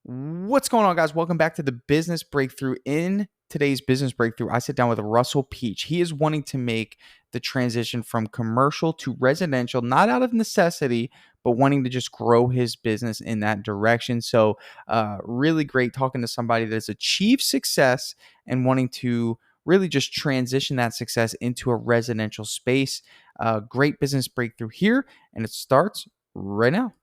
What's going on, guys? Welcome back to the Business Breakthrough. In today's Business Breakthrough, I sit down with Russell Peach. He is wanting to make the transition from commercial to residential, not out of necessity, but wanting to just grow his business in that direction. So, really great talking to somebody that's achieved success and wanting to really just transition that success into a residential space. Great business breakthrough here, and it starts right now.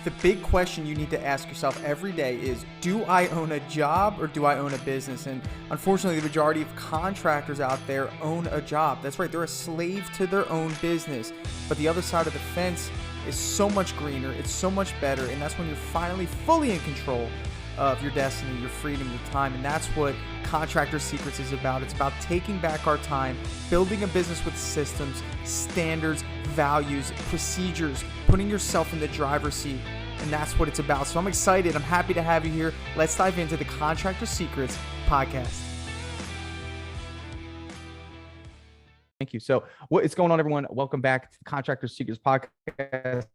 The big question you need to ask yourself every day is, do I own a job or do I own a business? And unfortunately, the majority of contractors out there own a job. That's right, they're a slave to their own business. But the other side of the fence is so much greener, it's so much better, and that's when you're finally fully in control of your destiny, your freedom, your time. And that's what Contractor Secrets is about. It's about taking back our time, building a business with systems, standards, values, procedures, putting yourself in the driver's seat. And that's what it's about. So I'm excited. I'm happy to have you here. Let's dive into the Contractor Secrets podcast. Thank you. So what is going on, everyone? Welcome back to the Contractor Secrets podcast.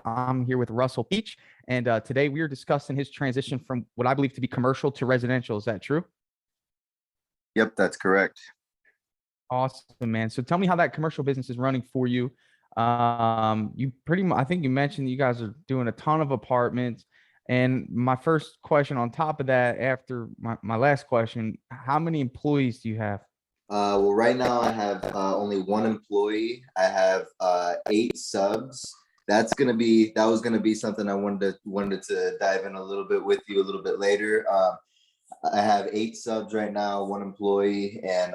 I'm here with Russell Peach, and today we are discussing his transition from what I believe to be commercial to residential. Is that true? Yep, that's correct. Awesome, man. So tell me how that commercial business is running for you. You pretty much, I think you mentioned you guys are doing a ton of apartments. And my first question on top of that, after my last question, how many employees do you have? Well, right now I have only one employee. I have 8 subs. That was gonna be something I wanted to dive in a little bit with you a little bit later. I have 8 subs right now, one employee, and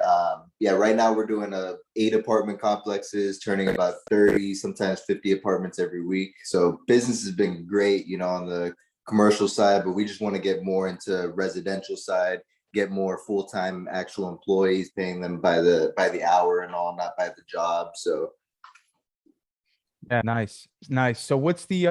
yeah, right now we're doing 8 apartment complexes, turning about 30, sometimes 50 apartments every week. So business has been great, on the commercial side, but we just want to get more into residential side, get more full-time actual employees, paying them by the hour and all, not by the job. So Yeah, nice. So what's the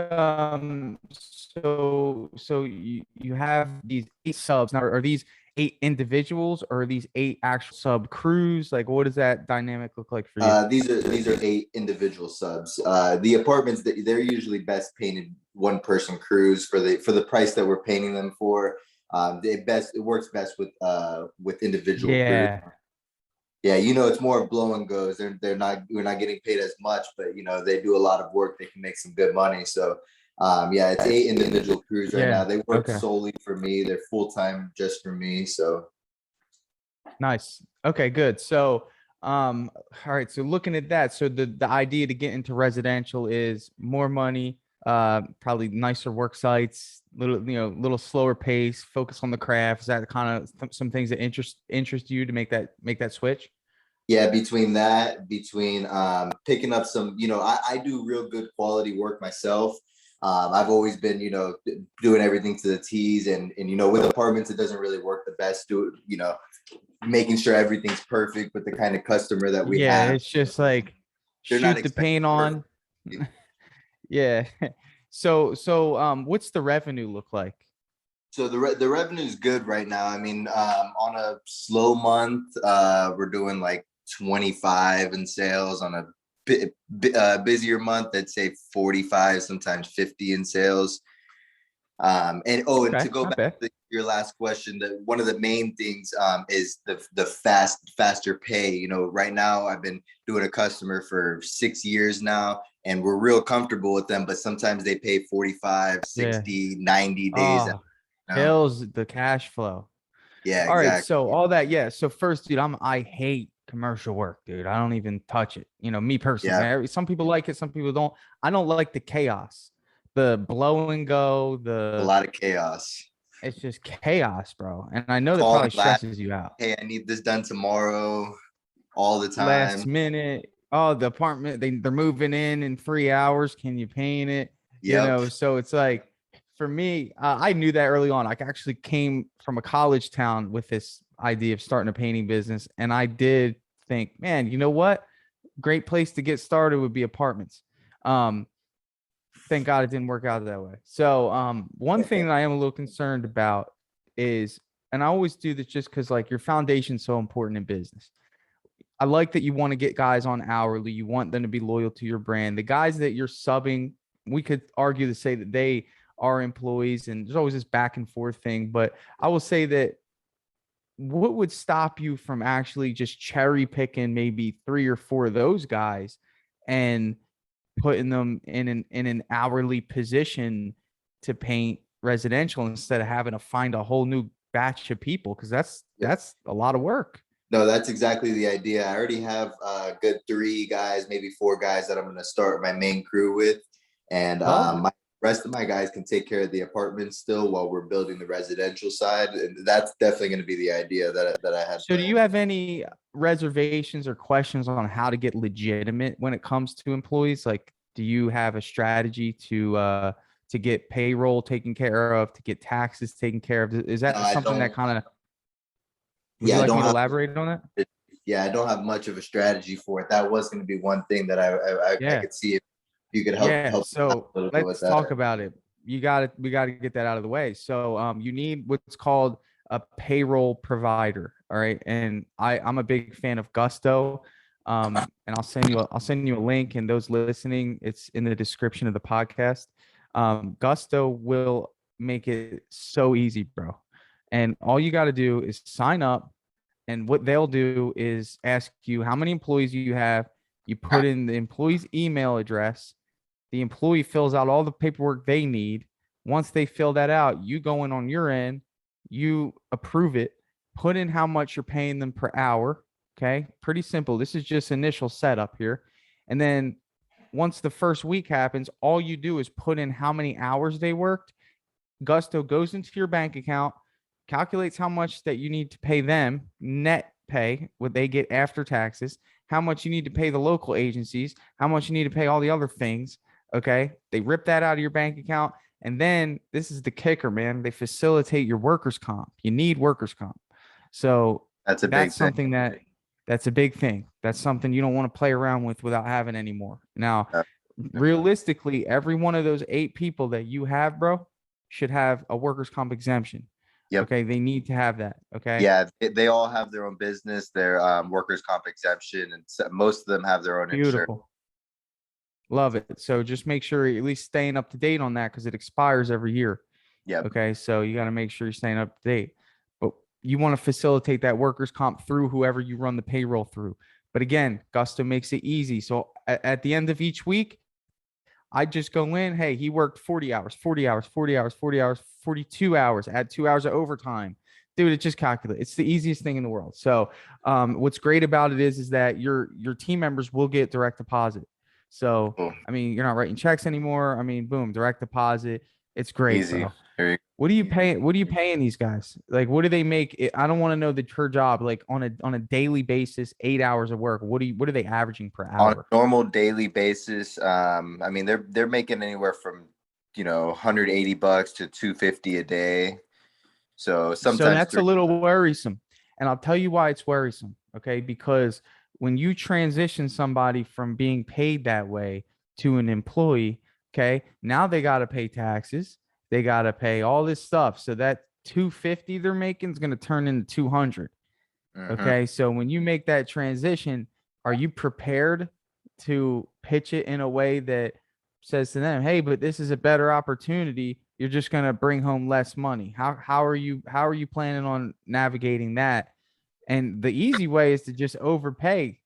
so you have these 8 subs now. Are these 8 individuals or are these 8 actual sub crews? Like, what does that dynamic look like for you? these are 8 individual subs. The apartments, that they're usually best painted one person crews for the price that we're painting them for. It works best with individual crews. Yeah. Yeah, it's more of blow and goes. We're not getting paid as much, but they do a lot of work. They can make some good money. So yeah, it's 8 individual crews right now. They work solely for me. They're full-time just for me. So Nice. Okay, good. So all right, so looking at that, so the idea to get into residential is more money, probably nicer work sites, little slower pace, focus on the craft. Is that kind of some things that interest you to make that switch? yeah, between picking up some, I do real good quality work myself. I've always been, doing everything to the T's, and with apartments, it doesn't really work the best. Making sure everything's perfect with the kind of customer that we Yeah, have. it's just like They're not shoot the expecting paint on. Yeah. So what's the revenue look like? So the revenue is good right now. I mean, on a slow month, we're doing like 25 in sales. On a busier month, I'd say 45, sometimes 50 in sales. And to go back to your last question, that one of the main things is the faster pay. Right now I've been doing a customer for 6 years now, and we're real comfortable with them, but sometimes they pay 45, 60, 90 days. Kills the cash flow. Yeah, all exactly. right, so all that, yeah. So first, dude, I hate commercial work, dude. I don't even touch it. Me personally. Yeah. Some people like it, some people don't. I don't like the chaos, the blow and go, A lot of chaos. It's just chaos, bro. And I know that probably stresses you out. Hey, I need this done tomorrow, all the time. Last minute. Oh, the apartment, they're moving in 3 hours. Can you paint it? Yep. So it's like, for me, I knew that early on. I actually came from a college town with this idea of starting a painting business. And I did think, man, you know what? Great place to get started would be apartments. Thank God it didn't work out that way. So one thing that I am a little concerned about is, and I always do this just because like your foundation's so important in business. I like that you want to get guys on hourly. You want them to be loyal to your brand. The guys that you're subbing, we could argue to say that they our employees, and there's always this back and forth thing. But I will say that what would stop you from actually just cherry picking maybe 3 or 4 of those guys and putting them in an hourly position to paint residential instead of having to find a whole new batch of people? Because that's a lot of work. No, that's exactly the idea. I already have a good 3 guys, maybe 4 guys that I'm going to start my main crew with, and Love it. my rest of my guys can take care of the apartments still while we're building the residential side. And that's definitely going to be the idea that I had So do you planned. have any reservations or questions on how to get legitimate when it comes to employees? Like, do you have a strategy to get payroll taken care of, to get taxes taken care of? Is No, that I something that don't. kind of, would you Yeah, I like me don't to have. elaborate on that? Yeah, I don't have much of a strategy for it. That was going to be one thing that I Yeah. could see if you could Yeah. help out So a little bit with let's that. talk about it. We got to get that out of the way. So you need what's called a payroll provider. All right. And I'm a big fan of Gusto. And I'll send you a link, and those listening, it's in the description of the podcast. Gusto will make it so easy, bro. And all you got to do is sign up, and what they'll do is ask you how many employees you have. You put in the employee's email address. The employee fills out all the paperwork they need. Once they fill that out, you go in on your end, you approve it, put in how much you're paying them per hour. Okay. Pretty simple. This is just initial setup here. And then once the first week happens, all you do is put in how many hours they worked. Gusto goes into your bank account, calculates how much that you need to pay them, net pay, what they get after taxes, how much you need to pay the local agencies, how much you need to pay all the other things. Okay. They rip that out of your bank account. And then this is the kicker, man. They facilitate your workers' comp. You need workers' comp. So That's a big that's thing. something that's a big thing. That's something you don't want to play around with without having anymore. Now, Uh, realistically, every one of those 8 people that you have, bro, should have a workers' comp exemption. Yep. Okay. They need to have that. Okay. Yeah, they all have their own business, their workers' comp exemption, and most of them have their own insurance. Beautiful. Love it. So just make sure you're at least staying up to date on that because it expires every year. Yep. Okay. So you got to make sure you're staying up to date. But you want to facilitate that workers' comp through whoever you run the payroll through. But again, Gusto makes it easy. So at the end of each week, I just go in. Hey, he worked 40 hours, 40 hours, 40 hours, 40 hours, 42 hours, add 2 hours of overtime. Dude, it just calculates. It's the easiest thing in the world. So what's great about it is that your team members will get direct deposit. So Cool. I mean, you're not writing checks anymore. I mean, boom, direct deposit. It's great, Easy. bro. What are you paying? What are you paying these guys? Like, what do they make? I don't want to know the per job. Like on a daily basis, 8 hours of work. What are they averaging per On a hour? normal daily basis, I mean they're making anywhere from 180 bucks to 250 a day. So So sometimes that's a three. little worrisome. And I'll tell you why it's worrisome. Okay. Because when you transition somebody from being paid that way to an employee, okay, now they got to pay taxes. They got to pay all this stuff. So that 250 they're making is going to turn into 200. Mhm. Okay. So when you make that transition, are you prepared to pitch it in a way that says to them, hey, but this is a better opportunity. You're just going to bring home less money. How are you planning on navigating that? And the easy way is to just overpay.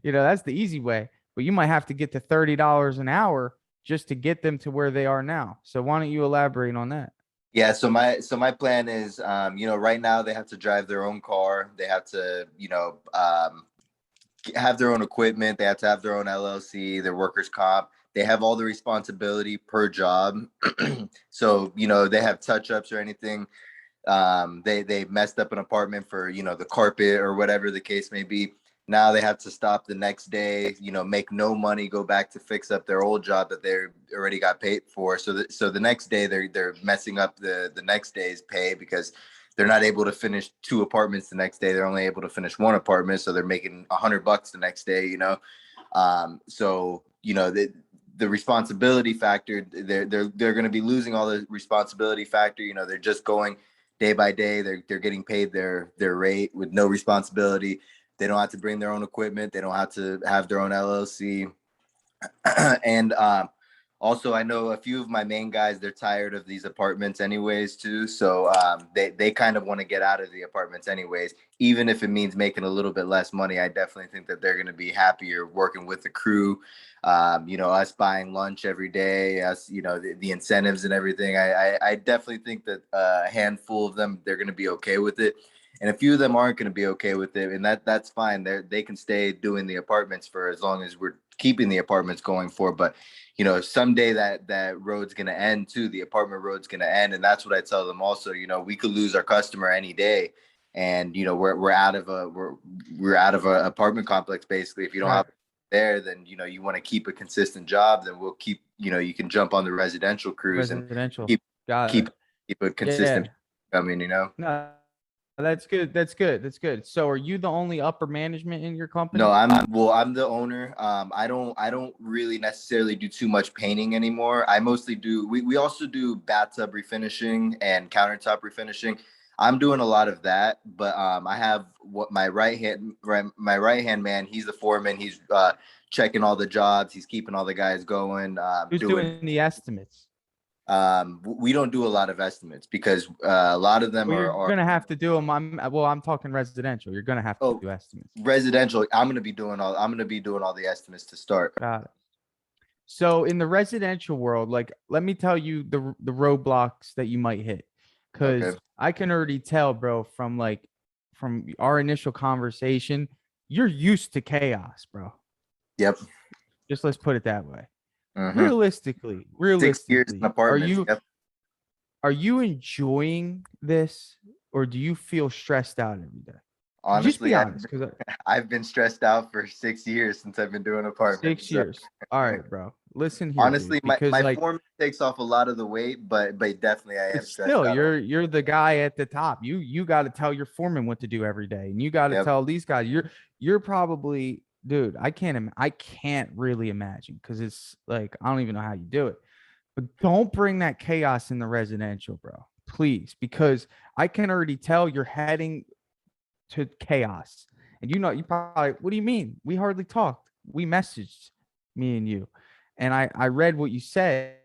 That's the easy way. But you might have to get to $30 an hour just to get them to where they are now. So why don't you elaborate on that? Yeah, so my plan is, right now they have to drive their own car. They have to, have their own equipment. They have to have their own LLC, their workers' comp. They have all the responsibility per job. So, they have touch ups or anything. They messed up an apartment for the carpet or whatever the case may be. Now they have to stop the next day, make no money, go back to fix up their old job that they already got paid for. So the next day they're messing up the next day's pay because they're not able to finish 2 apartments the next day. They're only able to finish 1 apartment, so they're making $100 the next day. So the responsibility factor, they're going to be losing all the responsibility factor. They're just going day by day. They're getting paid their rate with no responsibility. They don't have to bring their own equipment. They don't have to have their own LLC. And Also, I know a few of my main guys, they're tired of these apartments anyways too. So they kind of want to get out of the apartments anyways, even if it means making a little bit less money. I definitely think that they're going to be happier working with the crew. You know, us buying lunch every day, us, you know, the incentives and everything. I definitely think that a handful of them, they're going to be okay with it. And a few of them aren't going to be okay with it. And that's fine. They can stay doing the apartments for as long as we're keeping the apartments going for. But you know, someday that road's gonna end too. The apartment road's gonna end, and that's what I tell them. Also, you know, we could lose our customer any day, and you know, we're out of a we're out of a apartment complex basically. If you don't Right. have there, then you know you want to keep a consistent job. Then we'll keep, you know, you can jump on the residential cruise and Residential. keep Got keep it. keep a Yeah. consistent. I mean, you know. No, that's good. That's good. That's good. So are you the only upper management in your No, company? I'm the owner. I don't really necessarily do too much painting anymore. I mostly do we also do bathtub refinishing and countertop refinishing. I'm doing a lot of that, but I have what my right hand man, he's the foreman. He's checking all the jobs, he's keeping all the guys going, Who's doing doing the estimates? we don't do a lot of estimates because a lot of them Well, you're are gonna have to do them. I'm talking residential. You're gonna have to oh do estimates. residential. I'm gonna be doing all the estimates to start. Got it. So in the residential world, like let me tell you the roadblocks that you might hit, Okay. because I can already tell, bro, from our initial conversation, you're used to chaos, bro. Yep. Just let's put it that way. Mm-hmm. Realistically, 6 years in realistically, apartments. Yep. are you enjoying this, or do you feel stressed out every day? Just be Honestly, honest, because I've been stressed out for 6 years since I've been doing apartments. 6 years. All right, bro. Listen here, dude. Honestly, my, Because my like, foreman takes off a lot of the weight, but definitely I but am stressed still, out. you're the guy at the top. You got to tell your foreman what to do every day, and you got to Yep. tell these guys. You're probably, dude. I can't really imagine, because it's like I don't even know how you do it. But don't bring that chaos in the residential, bro. Please, because I can already tell you're heading to chaos. And you probably, what do you mean? We hardly talked. We messaged, me and you. And I read what you said,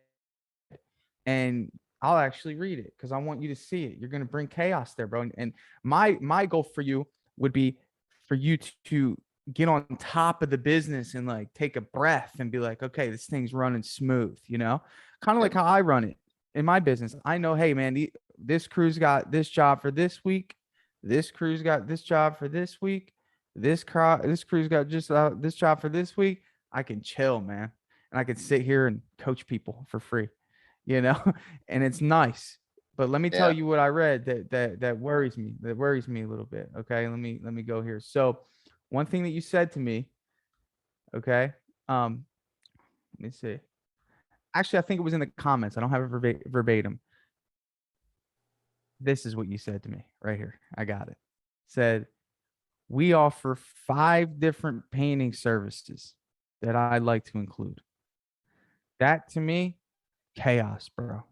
and I'll actually read it because I want you to see it. You're gonna bring chaos there, bro. And my goal for you would be for you to get on top of the business and like take a breath and be like, okay, this thing's running smooth, kind of like Yep. how I run it in my business. I know, hey man, this crew's got this job for this week. This crew's got this job for this week. This crew's got just this job for this week. I can chill, man, and I can sit here and coach people for free, you know, and it's nice. But let me tell Yeah. you what I read that worries me. That worries me a little bit. Okay, let me go here. So, one thing that you said to me. Okay, let me see. Actually, I think it was in the comments. I don't have it verbatim. This is what you said to me right here. I got it. Said we offer 5 different painting services that I'd like to include. That to me, chaos, bro.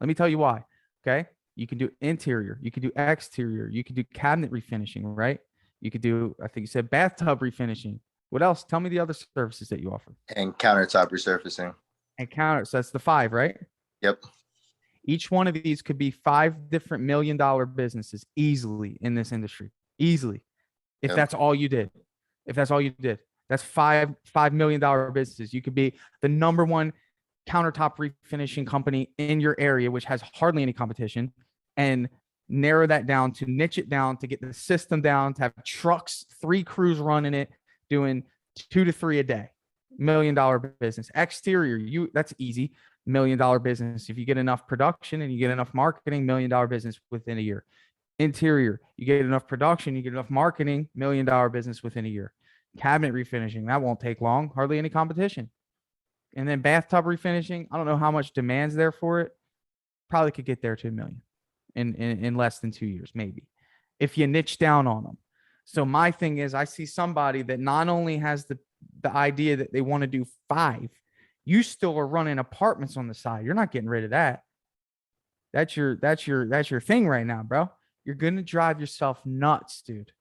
Let me tell you why. Okay. You can do interior, you can do exterior, you can do cabinet refinishing, right? You could do, I think you said bathtub refinishing. What else? Tell me the other services that you offer. And countertop resurfacing. And counter. So that's the 5, right? Yep. Each one of these could be 5 different $1 million businesses easily in this industry. Easily. If Yep. that's all you did. If that's all you did. That's $5 million businesses. You could be the number one countertop refinishing company in your area, which has hardly any competition, and narrow that down to niche it down to get the system down, to have trucks, 3 crews running it, doing 2 to 3 a day. $1 million business. Exterior, that's easy. $1 million business. If you get enough production and you get enough marketing, $1 million business within a year. Interior, you get enough production, you get enough marketing, $1 million business within a year. Cabinet refinishing, that won't take long, hardly any competition. And then bathtub refinishing, I don't know how much demand's there for it. Probably could get there to a million in less than 2 years, maybe, if you niche down on them. So my thing is, I see somebody that not only has the idea that they want to do 5, you still are running apartments on the side. You're not getting rid of that. That's your thing right now, bro. You're gonna drive yourself nuts, dude.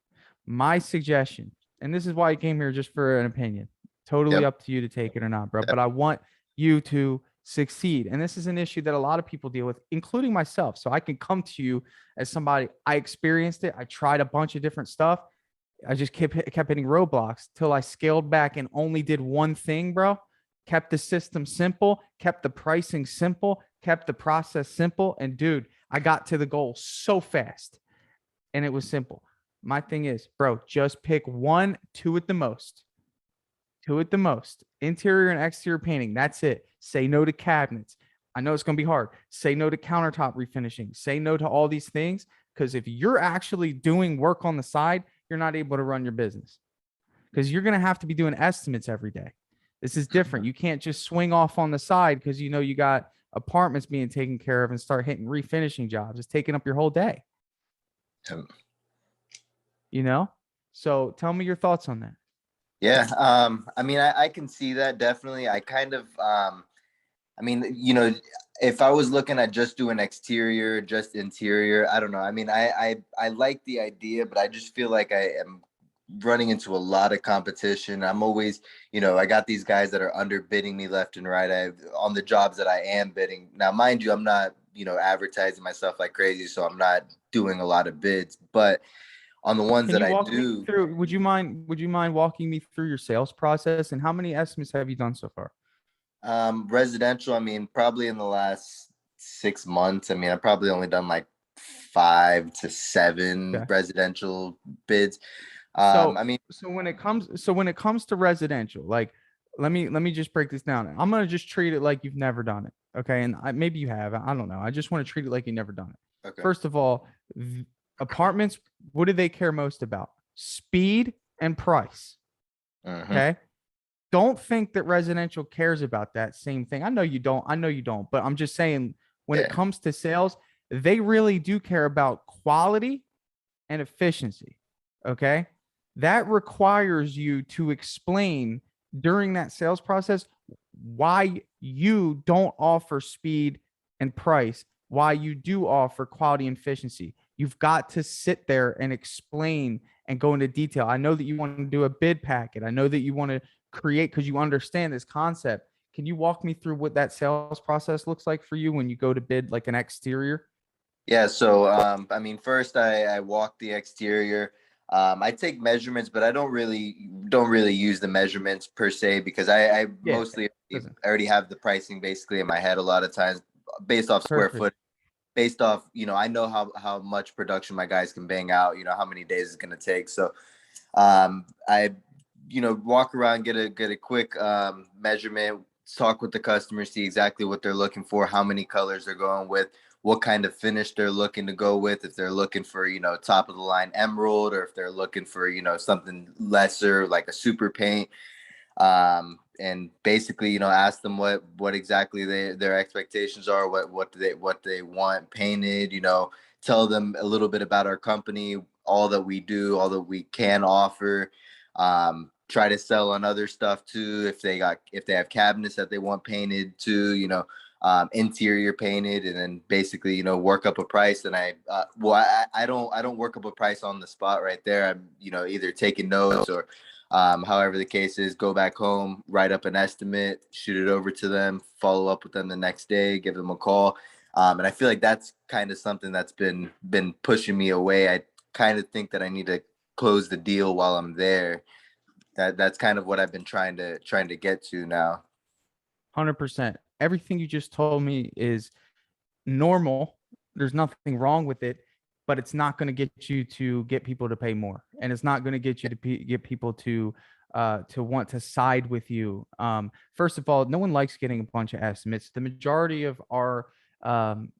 My suggestion, and this is why I came here, just for an opinion. Totally Yep. up to you to take it or not, bro. But I want you to succeed. And this is an issue that a lot of people deal with, including myself. So I can come to you as somebody, I experienced it. I tried a bunch of different stuff. I just kept hitting roadblocks till I scaled back and only did one thing, bro. Kept the system simple, kept the pricing simple, kept the process simple. And dude, I got to the goal so fast and it was simple. My thing is, bro, just pick one, two at the most. Two at the most. Interior and exterior painting. That's it. Say no to cabinets. I know it's going to be hard. Say no to countertop refinishing. Say no to all these things. Because if you're actually doing work on the side, you're not able to run your business because you're going to have to be doing estimates every day. This is different. You can't just swing off on the side because you know you got apartments being taken care of and start hitting refinishing jobs. It's taking up your whole day. You know? So tell me your thoughts on that. Yeah, I mean, I can see that definitely. I kind of, I mean, if I was looking at just doing exterior, just interior, I don't know. I mean, I like the idea, but I just feel like I am running into a lot of competition. I'm always, I got these guys that are underbidding me left and right. On the jobs that I am bidding. Now, mind you, I'm not, advertising myself like crazy, so I'm not doing a lot of bids, but on the ones Can that you I walk me do, through? Would you mind walking me through your sales process and how many estimates have you done so far? residential, I mean, probably in the last 6 months, I mean, I've probably only done like 5 to 7 Okay. residential bids. So I mean, when it comes to residential, like let me just break this down. I'm gonna just treat it like you've never done it. Okay. And maybe you have. I don't know. I just want to treat it like you've never done it. okay. First of all, apartments, what do they care most about? Speed and price. Hmm. Okay. Don't think that residential cares about that same thing. I know you don't. I know you don't. But I'm just saying when it Yeah. comes to sales, they really do care about quality and efficiency. Okay. That requires you to explain during that sales process why you don't offer speed and price, why you do offer quality and efficiency. You've got to sit there and explain and go into detail. I know that you want to do a bid packet. I know that you want to create because you understand this concept. Can you walk me through what that sales process looks like for you when you go to bid like an exterior? Yeah. So, I mean, first I walk the exterior. I take measurements, but I don't really use the measurements per se because I Yeah, mostly doesn't already have the pricing basically in my head a lot of times based off square perfect. foot, based off, I know how much production my guys can bang out, how many days it's gonna take. So I walk around, get a quick measurement, talk with the customer, see exactly what they're looking for, how many colors they're going with, what kind of finish they're looking to go with, if they're looking for top of the line emerald, or if they're looking for something lesser like a super paint. And basically ask them what exactly their expectations are, what they want painted, tell them a little bit about our company, all that we do, all that we can offer. Try to sell on other stuff too, if they have cabinets that they want painted too, interior painted, and then basically work up a price. And I don't work up a price on the spot right there. I'm either taking notes, or however the case is, go back home, write up an estimate, shoot it over to them, follow up with them the next day, give them a call. And I feel like that's kind of something that's been pushing me away. I kind of think that I need to close the deal while I'm there. That's kind of what I've been trying to get to now. 100%. Everything you just told me is normal. There's nothing wrong with it, but it's not going to get you to get people to pay more, and it's not going to get you to get people to want to side with you. First of all, no one likes getting a bunch of estimates. The majority of our um,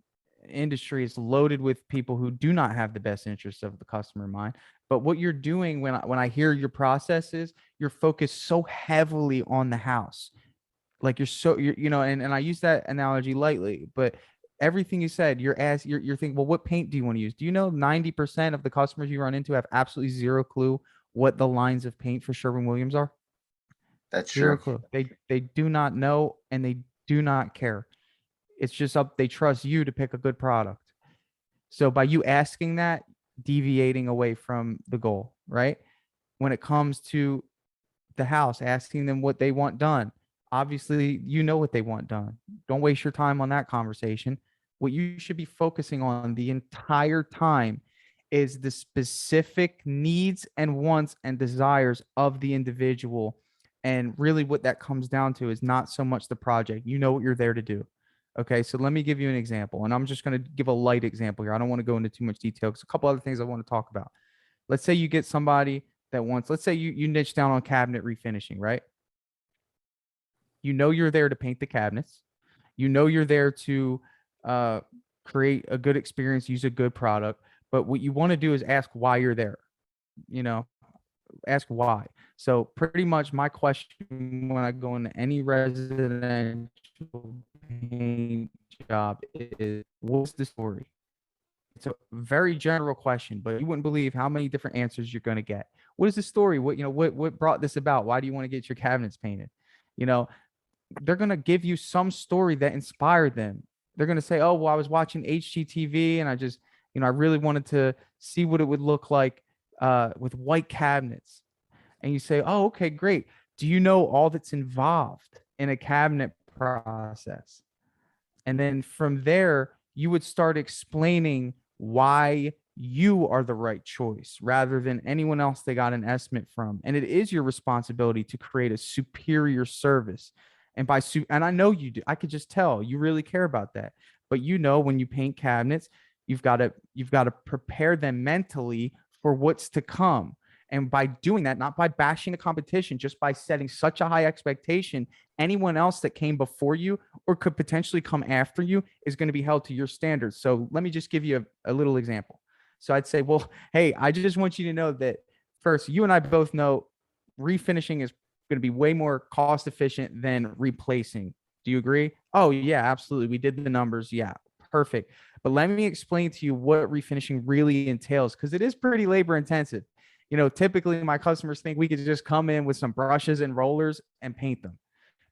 industry is loaded with people who do not have the best interests of the customer in mind. But what you're doing when I hear your process is you're focused so heavily on the house, like and I use that analogy lightly, but everything you said, you're thinking, well, what paint do you want to use? Do you know 90% of the customers you run into have absolutely zero clue what the lines of paint for Sherwin-Williams are? That's Zero true. clue. They do not know and they do not care. It's just up, they trust you to pick a good product. So by you asking that, deviating away from the goal, right? When it comes to the house, asking them what they want done, Obviously, you know what they want done. Don't waste your time on that conversation. What you should be focusing on the entire time is the specific needs and wants and desires of the individual. And really, what that comes down to is not so much the project. You know what you're there to do. Okay, so let me give you an example. And I'm just going to give a light example here. I don't want to go into too much detail because a couple other things I want to talk about. Let's say you get somebody that wants, let's say you niche down on cabinet refinishing, right? You know you're there to paint the cabinets. You know you're there to uh, create a good experience, use a good product. But what you want to do is ask why you're there. You know, ask why. So pretty much my question when I go into any residential paint job is, what's the story? It's a very general question, but you wouldn't believe how many different answers you're going to get. What is the story? What brought this about? Why do you want to get your cabinets painted? You know, they're going to give you some story that inspired them. They're going to say, oh, well, I was watching HGTV and I just, I really wanted to see what it would look like with white cabinets. And you say, oh, okay, great. Do you know all that's involved in a cabinet process? And then from there, you would start explaining why you are the right choice rather than anyone else they got an estimate from. And it is your responsibility to create a superior service. And I know you do. I could just tell you really care about that. But when you paint cabinets, you've got to prepare them mentally for what's to come. And by doing that, not by bashing the competition, just by setting such a high expectation, anyone else that came before you or could potentially come after you is going to be held to your standards. So let me just give you a little example. So I'd say, well, hey, I just want you to know that first, you and I both know refinishing is going to be way more cost efficient than replacing. Do you agree? Oh, yeah, absolutely. We did the numbers. Yeah, perfect. But let me explain to you what refinishing really entails because it is pretty labor intensive. Typically my customers think we could just come in with some brushes and rollers and paint them.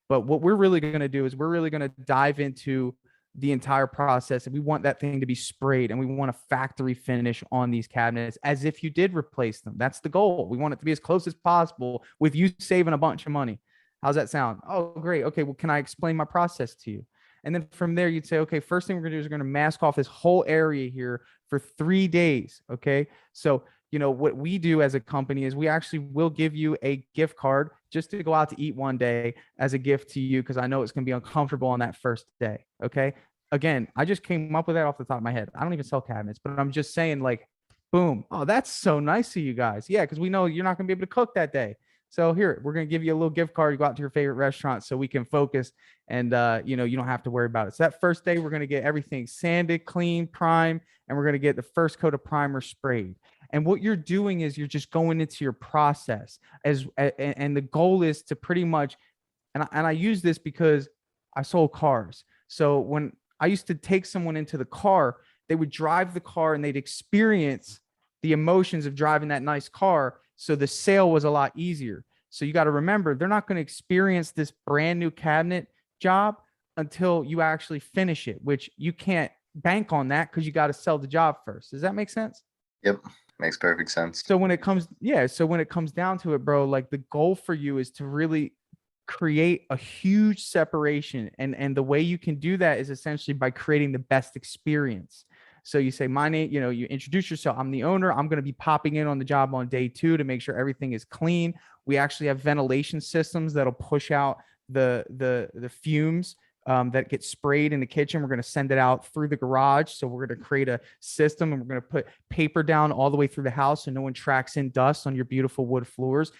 But what we're really going to do is we're really going to dive into the entire process. And we want that thing to be sprayed and we want a factory finish on these cabinets as if you did replace them. That's the goal. We want it to be as close as possible with you saving a bunch of money. How's that sound? Oh, great. Okay. Well, can I explain my process to you? And then from there, you'd say, okay, first thing we're going to do is we're going to mask off this whole area here for 3 days. Okay. So, what we do as a company is we actually will give you a gift card just to go out to eat one day as a gift to you because I know it's going to be uncomfortable on that first day. Okay. Again, I just came up with that off the top of my head. I don't even sell cabinets, but I'm just saying, like, boom. Oh, that's so nice of you guys. Yeah, because we know you're not going to be able to cook that day. So here, we're going to give you a little gift card. You go out to your favorite restaurant so we can focus and, you don't have to worry about it. So that first day, we're going to get everything sanded, clean, prime, and we're going to get the first coat of primer sprayed. And what you're doing is you're just going into your process and the goal is to pretty much, and I use this because I sold cars. So when I used to take someone into the car, they would drive the car and they'd experience the emotions of driving that nice car. So the sale was a lot easier. So you got to remember, they're not going to experience this brand new cabinet job until you actually finish it, which you can't bank on that because you got to sell the job first. Does that make sense? Yep, makes perfect sense. So when it comes down to it, bro, like the goal for you is to really create a huge separation. And the way you can do that is essentially by creating the best experience. So you say, my name, you introduce yourself. I'm the owner. I'm going to be popping in on the job on day 2 to make sure everything is clean. We actually have ventilation systems that'll push out the fumes that get sprayed in the kitchen. We're going to send it out through the garage. So we're going to create a system and we're going to put paper down all the way through the house so no one tracks in dust on your beautiful wood floors.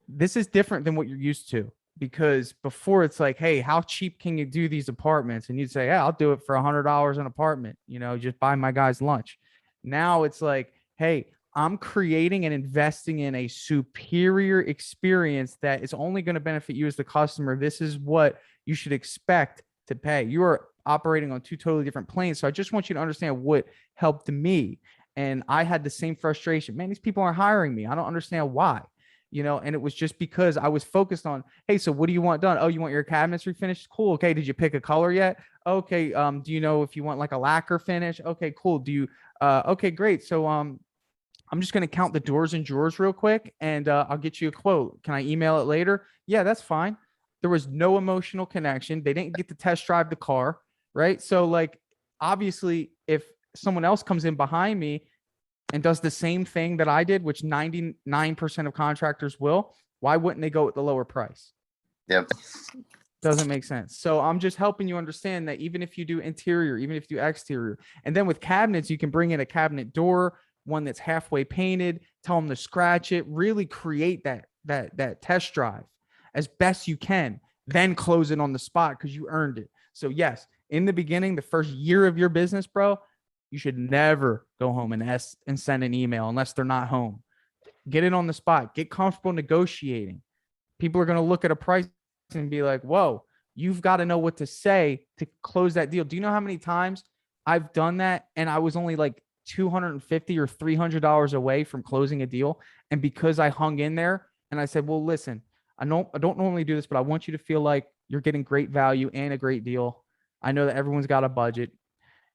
This is different than what you're used to because before it's like, hey, how cheap can you do these apartments? And you'd say, yeah, I'll do it for $100 an apartment, just buy my guys lunch. Now it's like, hey, I'm creating and investing in a superior experience that is only going to benefit you as the customer. This is what you should expect to pay. You are operating on 2 totally different planes. So I just want you to understand what helped me. And I had the same frustration. Man, these people aren't hiring me. I don't understand why. And it was just because I was focused on, hey, so what do you want done? Oh, you want your cabinets refinished? Cool. Okay. Did you pick a color yet? Okay. Do you know if you want like a lacquer finish? Okay, cool. Do you, okay, great. So, I'm just going to count the doors and drawers real quick and I'll get you a quote. Can I email it later? Yeah, that's fine. There was no emotional connection. They didn't get to test drive the car, right? So like, obviously, if someone else comes in behind me and does the same thing that I did, which 99% of contractors will, why wouldn't they go with the lower price? Yep. Doesn't make sense. So I'm just helping you understand that even if you do interior, even if you do exterior, and then with cabinets, you can bring in a cabinet door, one that's halfway painted, tell them to scratch it, really create that test drive as best you can, then close it on the spot because you earned it. So yes, in the beginning, the first year of your business, bro, you should never go home and send an email unless they're not home. Get it on the spot. Get comfortable negotiating. People are going to look at a price and be like, whoa, you've got to know what to say to close that deal. Do you know how many times I've done that and I was only like $250 or $300 away from closing a deal? And because I hung in there and I said, well, listen, I don't normally do this, but I want you to feel like you're getting great value and a great deal. I know that everyone's got a budget.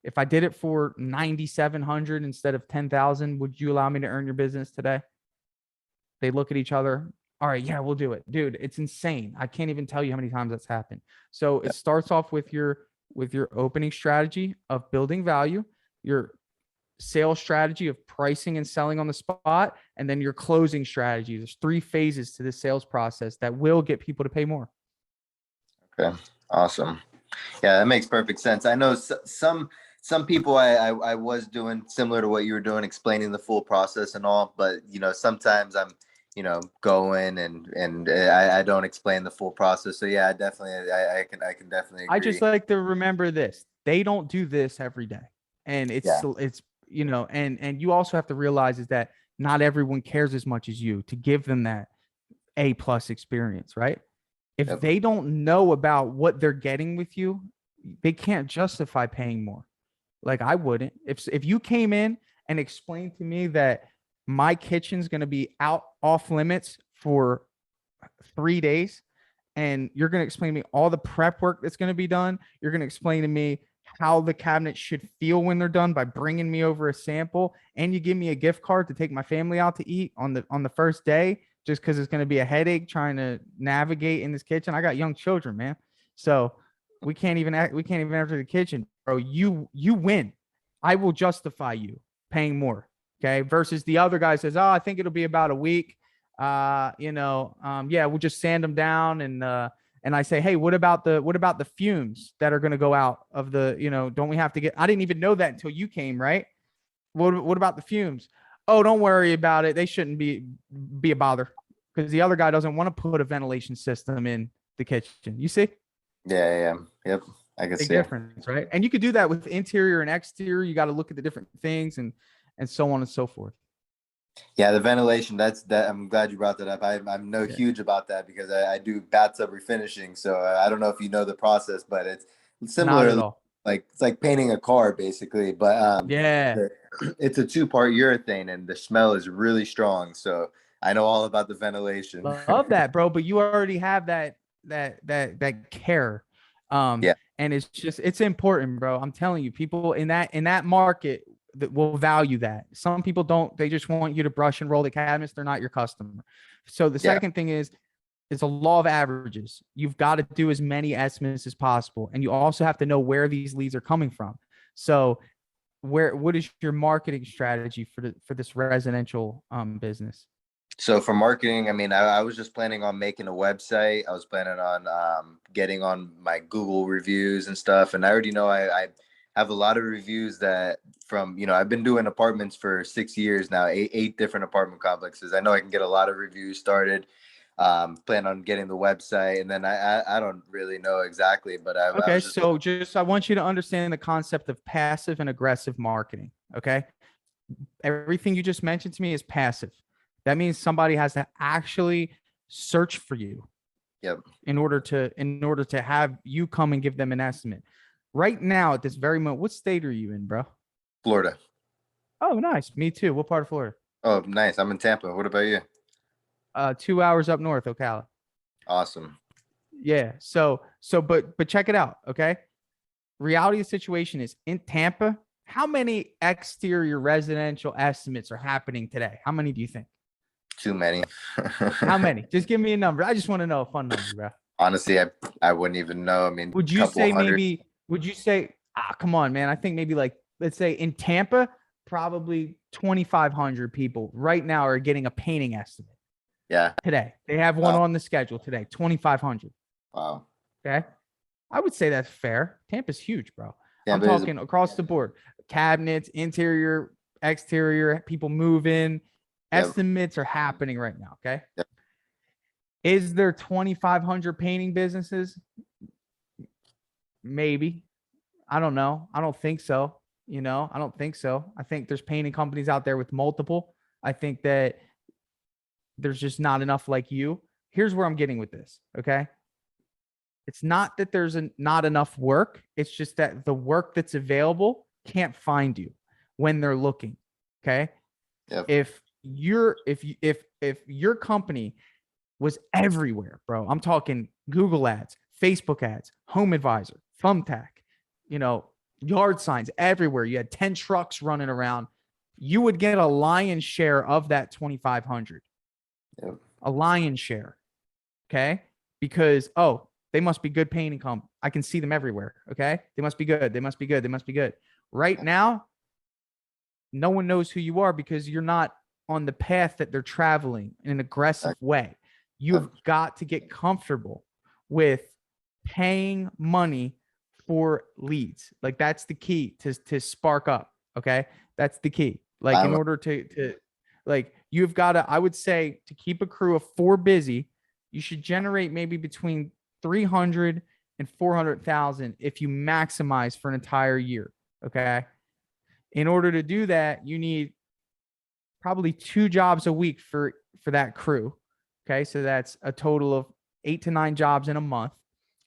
If I did it for 9,700 instead of 10,000, would you allow me to earn your business today? They look at each other. All right, yeah, we'll do it. Dude, it's insane. I can't even tell you how many times that's happened. So it starts off with your opening strategy of building value, your sales strategy of pricing and selling on the spot, and then your closing strategy. There's 3 phases to the sales process that will get people to pay more. Okay, awesome. Yeah, that makes perfect sense. I know some people I was doing similar to what you were doing, explaining the full process and all, but sometimes I'm going and I don't explain the full process. So yeah, I can definitely agree. I just like to remember this. They don't do this every day. And it's and you also have to realize is that not everyone cares as much as you to give them that A+ experience, right? If they don't know about what they're getting with you, they can't justify paying more. Like I wouldn't. If you came in and explained to me that my kitchen's going to be off limits for 3 days, and you're going to explain to me all the prep work that's going to be done, you're going to explain to me how the cabinet should feel when they're done by bringing me over a sample, and you give me a gift card to take my family out to eat on the first day, just because it's going to be a headache trying to navigate in this kitchen. I got young children, man. So we can't even enter the kitchen, bro. You win. I will justify you paying more. Okay. Versus the other guy says, oh, I think it'll be about a week. Yeah, we'll just sand them down. And I say, hey, what about the fumes that are going to go out of the, don't we have to I didn't even know that until you came, right? What about the fumes? Oh, don't worry about it. They shouldn't be a bother because the other guy doesn't want to put a ventilation system in the kitchen. You see? Yeah. Yep. I can see. Big difference, right? And you could do that with interior and exterior. You got to look at the different things and so on and so forth. Yeah, the ventilation. That I'm glad you brought that up. I'm huge about that because I do bathtub refinishing. So I don't know if you know the process, but it's similar. Not at all. Like it's like painting a car basically, but yeah, it's a 2-part urethane and the smell is really strong. So I know all about the ventilation. Love that, bro. But you already have that care. Yeah. And it's important, bro. I'm telling you, people in that market that will value that. Some people don't. They just want you to brush and roll the cabinets. They're not your customer. So the second thing is it's a law of averages. You've got to do as many estimates as possible. And you also have to know where these leads are coming from. So what is your marketing strategy for this residential business? So for marketing, I mean, I was just planning on making a website. I was planning on getting on my Google reviews and stuff. And I already know I have a lot of reviews that from, I've been doing apartments for 6 years now, eight different apartment complexes. I know I can get a lot of reviews started. Plan on getting the website, and then I don't really know exactly, but I want you to understand the concept of passive and aggressive marketing. Okay, everything you just mentioned to me is passive. That means somebody has to actually search for you. Yep. In order to have you come and give them an estimate. Right now, at this very moment, what state are you in, bro? Florida. Oh, nice. Me too. What part of Florida? Oh, nice. I'm in Tampa. What about you? 2 hours up north, Ocala. Awesome. Yeah. But check it out. Okay. Reality of the situation is in Tampa. How many exterior residential estimates are happening today? How many do you think? Too many. How many? Just give me a number. I just want to know a fun number, bro. Honestly, I wouldn't even know. I mean, Would you couple say hundred. maybe, would you say, come on, man. I think maybe like, let's say in Tampa, probably 2,500 people right now are getting a painting estimate Yeah. today. They have one Wow. on the schedule today, 2,500. Wow. Okay. I would say that's fair. Tampa's huge, bro. I'm Tampa is. talking across the board, cabinets, interior, exterior, people move in. Yep. Estimates are happening right now. Okay. Yep. Is there 2,500 painting businesses? Maybe. I don't know. I don't think so. I don't think so. I think there's painting companies out there with multiple. I think that there's just not enough like you. Here's where I'm getting with this. Okay. It's not that there's not enough work. It's just that the work that's available can't find you when they're looking. Okay. Yep. If your company was everywhere, bro, I'm talking Google ads, Facebook ads, Home Advisor, Thumbtack, yard signs everywhere. You had 10 trucks running around. You would get a lion's share of that 2,500. Yep. A lion's share. Okay. Because, they must be good painting comp. I can see them everywhere. Okay. They must be good. They must be good. They must be good. Right now, no one knows who you are because you're not on the path that they're traveling in an aggressive way. You have got to get comfortable with paying money for leads. Like that's the key to spark up. Okay. That's the key. Like in order to like you've got to, I would say to keep a crew of 4 busy, you should generate maybe between 300 and 400,000 if you maximize for an entire year. Okay. In order to do that, you need probably 2 jobs a week for that crew. Okay. So that's a total of 8 to 9 jobs in a month.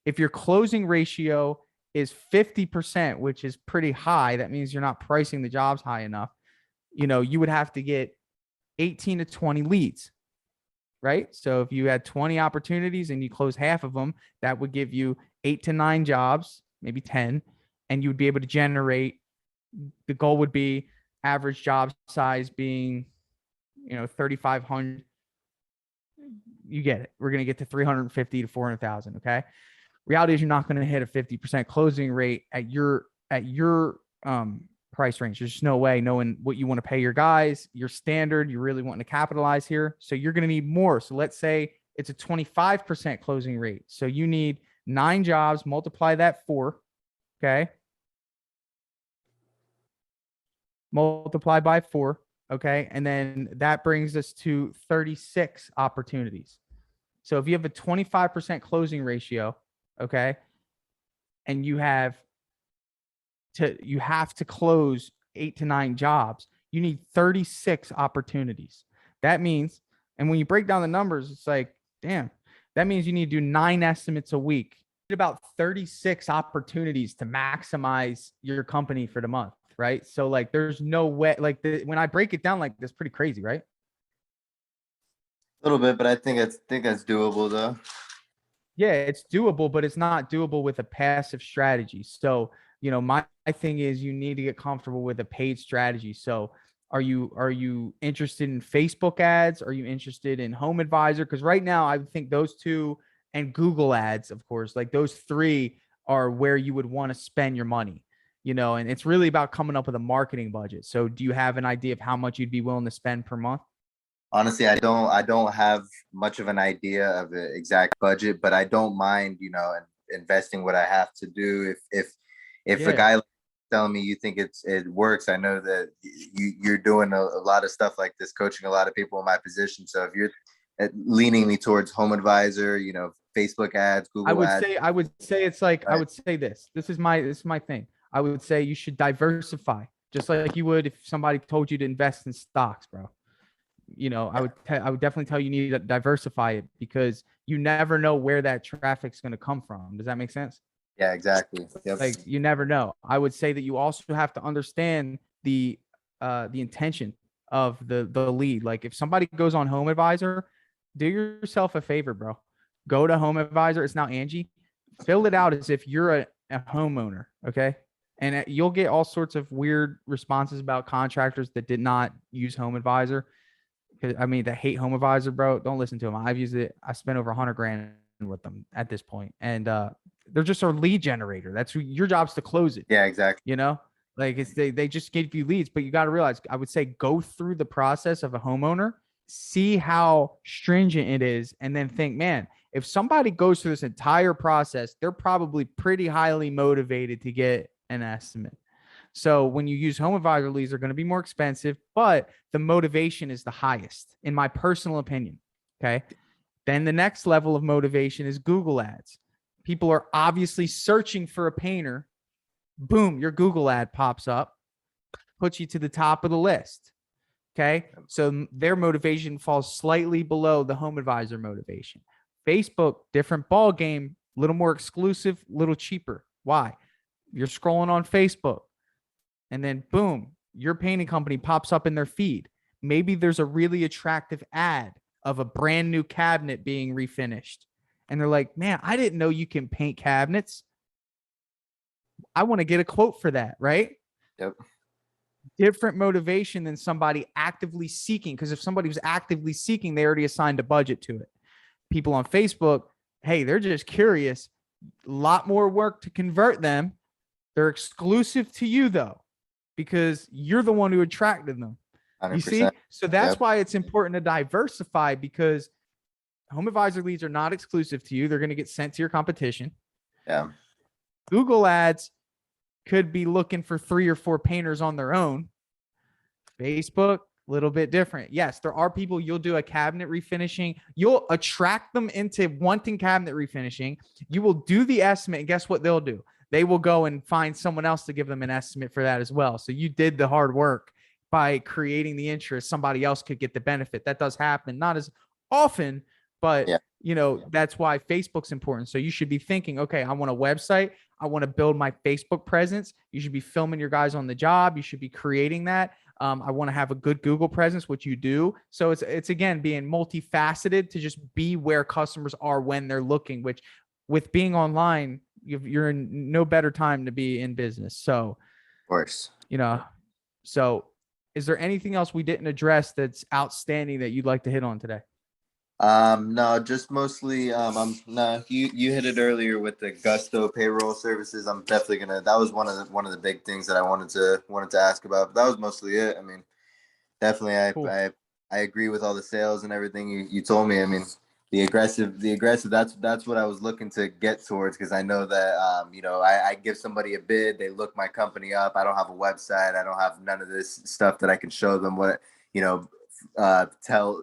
If your closing ratio is 50%, which is pretty high, that means you're not pricing the jobs high enough. You would have to get 18 to 20 leads, right? So if you had 20 opportunities and you close half of them, that would give you 8 to 9 jobs, maybe 10, and you would be able to generate. The goal would be average job size being, 3,500. You get it. We're going to get to 350 to 400,000. Okay. Reality is you're not going to hit a 50% closing rate at your price range. There's just no way, knowing what you want to pay your guys, your standard, you're really wanting to capitalize here. So you're going to need more. So let's say it's a 25% closing rate. So you need 9 jobs, multiply that 4. Okay. Multiply by 4. Okay. And then that brings us to 36 opportunities. So if you have a 25% closing ratio, okay, and you have to close 8 to 9 jobs, you need 36 opportunities. That means, and when you break down the numbers, it's like, damn, that means you need to do 9 estimates a week. About 36 opportunities to maximize your company for the month, right? So like there's no way, like when I break it down like this, pretty crazy, right? A little bit, but I think that's doable though. Yeah, it's doable, but it's not doable with a passive strategy. So, my thing is you need to get comfortable with a paid strategy. So, are you interested in Facebook ads? Are you interested in Home Advisor? Because right now, I think those 2 and Google ads, of course, like those 3 are where you would want to spend your money. And it's really about coming up with a marketing budget. So, do you have an idea of how much you'd be willing to spend per month? Honestly, I don't have much of an idea of the exact budget, but I don't mind, investing what I have to do. If a Yeah. guy telling me you think it works, I know that you're doing a lot of stuff like this, coaching a lot of people in my position. So if you're leaning me towards Home Advisor, Facebook ads, I Google would ads, say I would say it's like I right? would say this. This is my thing. I would say you should diversify, just like you would if somebody told you to invest in stocks, bro. I would definitely tell you need to diversify it because you never know where that traffic's going to come from. Does that make sense? Yeah, exactly. Yep. Like you never know. I would say that you also have to understand the intention of the lead. Like if somebody goes on Home Advisor, do yourself a favor, bro. Go to Home Advisor. It's now Angie. Fill it out as if you're a homeowner, okay? And you'll get all sorts of weird responses about contractors that did not use Home Advisor. I mean, that hate Home Advisor, bro. Don't listen to them. I've used it. I spent over 100 grand with them at this point. And they're just a lead generator. That's your job's to close it. Yeah, exactly. You know, like it's they just give you leads, but you got to realize, I would say, go through the process of a homeowner, see how stringent it is, and then think, man, if somebody goes through this entire process, they're probably pretty highly motivated to get an estimate. So when you use home advisor leads, they're going to be more expensive, but the motivation is the highest, in my personal opinion. Okay. Then the next level of motivation is Google ads. People are obviously searching for a painter. Boom, your Google ad pops up, puts you to the top of the list. Okay. So their motivation falls slightly below the home advisor motivation. Facebook, different ball game, a little more exclusive, a little cheaper. Why? You're scrolling on Facebook, and then boom, your painting company pops up in their feed. Maybe there's a really attractive ad of a brand new cabinet being refinished. And they're like, man, I didn't know you can paint cabinets. I want to get a quote for that, right? Yep. Different motivation than somebody actively seeking. Because if somebody was actively seeking, they already assigned a budget to it. People on Facebook, hey, they're just curious. A lot more work to convert them. They're exclusive to you, though, because you're the one who attracted them. 100%. You see? So that's why it's important to diversify, because home advisor leads are not exclusive to you. They're going to get sent to your competition. Yeah. Google ads could be looking for 3 or 4 painters on their own. Facebook, a little bit different. Yes, there are people, you'll do a cabinet refinishing. You'll attract them into wanting cabinet refinishing. You will do the estimate, and guess what they'll do? They will go and find someone else to give them an estimate for that as well. So you did the hard work by creating the interest. Somebody else could get the benefit. That does happen, not as often, but you know, that's why Facebook's important. So you should be thinking, okay, I want a website. I want to build my Facebook presence. You should be filming your guys on the job. You should be creating that. I want to have a good Google presence, which you do. So it's again, being multifaceted to just be where customers are when they're looking, which with being online, you're in no better time to be in business. So, of course, you know, so is there anything else we didn't address that's outstanding that you'd like to hit on today? No, just mostly, you hit it earlier with the Gusto payroll services. I'm definitely that was one of the big things that I wanted to ask about, but that was mostly it. I mean, definitely, Cool. I agree with all the sales and everything you told me. I mean, the aggressive, that's what I was looking to get towards. Cause I know that, you know, I give somebody a bid, they look my company up. I don't have a website. I don't have none of this stuff that I can show them what, you know, tell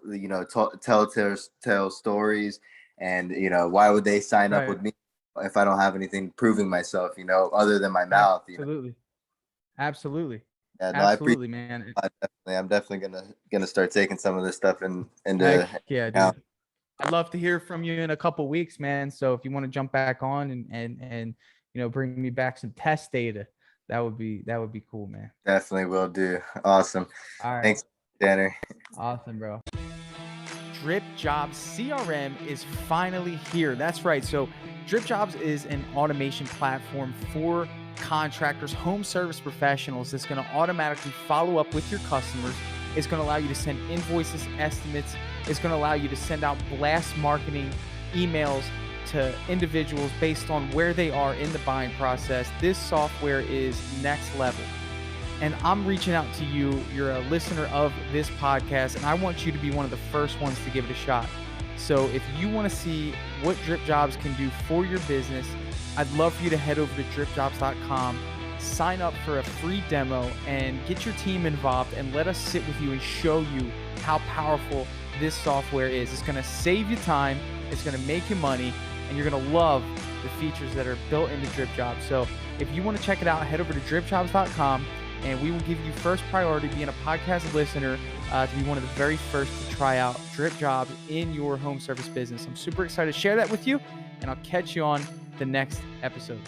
stories, and you know, why would they sign up with me if I don't have anything proving myself, you know, other than my mouth? Absolutely. Yeah, no, absolutely, man. I'm definitely gonna start taking some of this stuff into yeah, dude. I'd love to hear from you in a couple weeks, man. So if you want to jump back on and you know, bring me back some test data, that would be cool, man. Definitely will do. Awesome. All right. Thanks, Tanner. Awesome, bro. Dripjobs CRM is finally here. That's right. So Dripjobs is an automation platform for contractors, home service professionals that's going to automatically follow up with your customers. It's going to allow you to send invoices, estimates. It's going to allow you to send out blast marketing emails to individuals based on where they are in the buying process. This software is next level. And I'm reaching out to you. You're a listener of this podcast, and I want you to be one of the first ones to give it a shot. So if you want to see what Dripjobs can do for your business, I'd love for you to head over to dripjobs.com, sign up for a free demo, and get your team involved, and let us sit with you and show you how powerful this software is. It's going to save you time, it's going to make you money, and you're going to love the features that are built into Dripjobs. So if you want to check it out, head over to dripjobs.com, and we will give you first priority being a podcast listener to be one of the very first to try out Dripjobs in your home service business. I'm super excited to share that with you, and I'll catch you on the next episode.